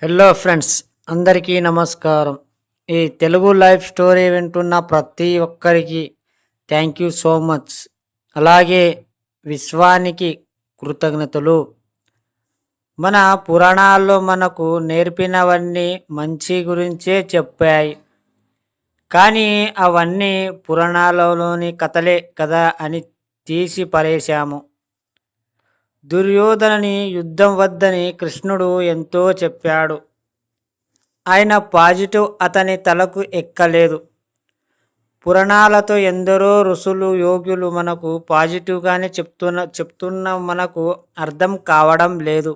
Hello friends, అందరికీ నమస్కారం. ఈ తెలుగు లైఫ్ స్టోరీ వింటున్న ప్రతి ఒక్కరికి థ్యాంక్ యూ సో మచ్. అలాగే విశ్వానికి కృతజ్ఞతలు. మన పురాణాల్లో మనకు నేర్పినవన్నీ మంచి గురించే చెప్పాయి, కానీ అవన్నీ పురాణాలలోని కథలే కదా అని తీసి పరేశాము. దుర్యోధనని యుద్ధం వద్దని కృష్ణుడు ఎంతో చెప్పాడు. ఆయన పాజిటివ్ అతని తలకు ఎక్కలేదు. పురాణాలతో ఎందరో ఋషులు యోగ్యులు మనకు పాజిటివ్గానే చెప్తున్న మనకు అర్థం కావడం లేదు.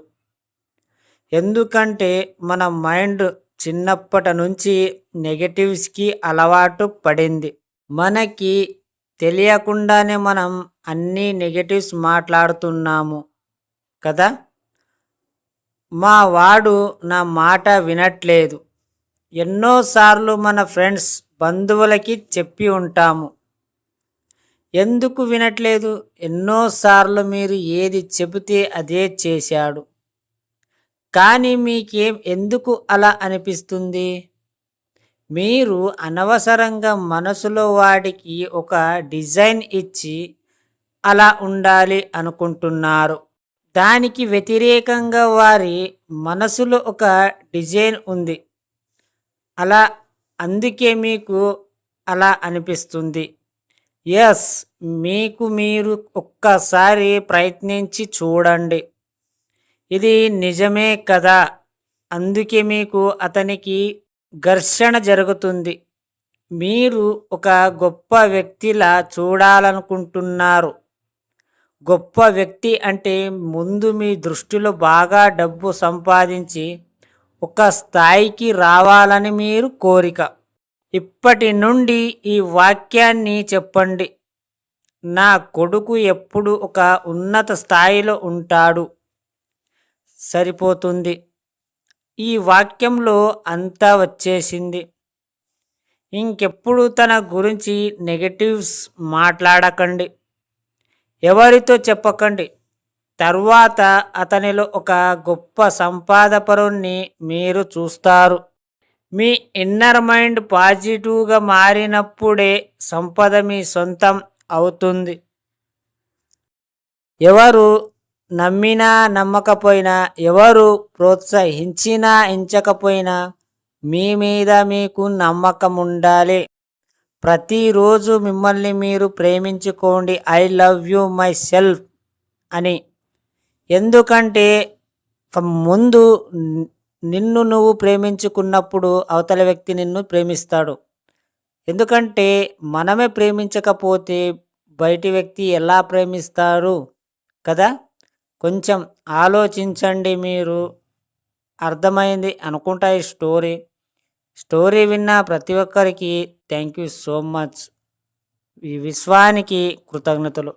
ఎందుకంటే మన మైండ్ చిన్నప్పటి నుంచి నెగటివ్స్కి అలవాటు పడింది. మనకి తెలియకుండానే మనం అన్ని నెగటివ్స్ మాట్లాడుతున్నాము కదా. మా వాడు నా మాట వినట్లేదు. ఎన్నోసార్లు మన ఫ్రెండ్స్ బంధువులకి చెప్పి ఉంటాము. ఎందుకు వినట్లేదు? ఎన్నోసార్లు మీరు ఏది చెబితే అదే చేశాడు. కానీ మీకేం ఎందుకు అలా అనిపిస్తుంది? మీరు అనవసరంగా మనసులో వాడికి ఒక డిజైన్ ఇచ్చి అలా ఉండాలి అనుకుంటున్నారు. దానికి వ్యతిరేకంగా వారి మనసులో ఒక డిజైన్ ఉంది. అలా అందుకే మీకు అలా అనిపిస్తుంది. ఎస్, మీకు మీరు ఒక్కసారి ప్రయత్నించి చూడండి. ఇది నిజమే కదా. అందుకే మీకు అతనికి ఘర్షణ జరుగుతుంది. మీరు ఒక గొప్ప వ్యక్తిలా చూడాలనుకుంటున్నారు. గొప్ప వ్యక్తి అంటే ముందు మీ దృష్టిలో బాగా డబ్బు సంపాదించి ఒక స్థాయికి రావాలని మీరు కోరిక. ఇప్పటి నుండి ఈ వాక్యాన్ని చెప్పండి: నా కొడుకు ఎప్పుడు ఒక ఉన్నత స్థాయిలో ఉంటాడు. సరిపోతుంది. ఈ వాక్యంలో అంతా వచ్చేసింది. ఇంకెప్పుడు తన గురించి నెగటివ్స్ మాట్లాడకండి, ఎవరితో చెప్పకండి. తర్వాత అతనిలో ఒక గొప్ప సంపాదపరుణ్ణి మీరు చూస్తారు. మీ ఇన్నర్ మైండ్ పాజిటివ్గా మారినప్పుడే సంపద మీ సొంతం అవుతుంది. ఎవరు నమ్మినా నమ్మకపోయినా, ఎవరు ప్రోత్సహించినా ఎంచకపోయినా మీ మీద మీకు నమ్మకం ఉండాలి. ప్రతిరోజు మిమ్మల్ని మీరు ప్రేమించుకోండి. I love you myself అని. ఎందుకంటే ముందు నిన్ను నువ్వు ప్రేమించుకున్నప్పుడు అవతల వ్యక్తి నిన్ను ప్రేమిస్తాడు. ఎందుకంటే మనమే ప్రేమించకపోతే బయటి వ్యక్తి ఎలా ప్రేమిస్తారు కదా. కొంచెం ఆలోచించండి. మీరు అర్థమైంది అనుకుంటా ఈ స్టోరీ విన్న ప్రతి ఒక్కరికి థ్యాంక్ యూ సో మచ్. ఈ విశ్వానికి కృతజ్ఞతలు.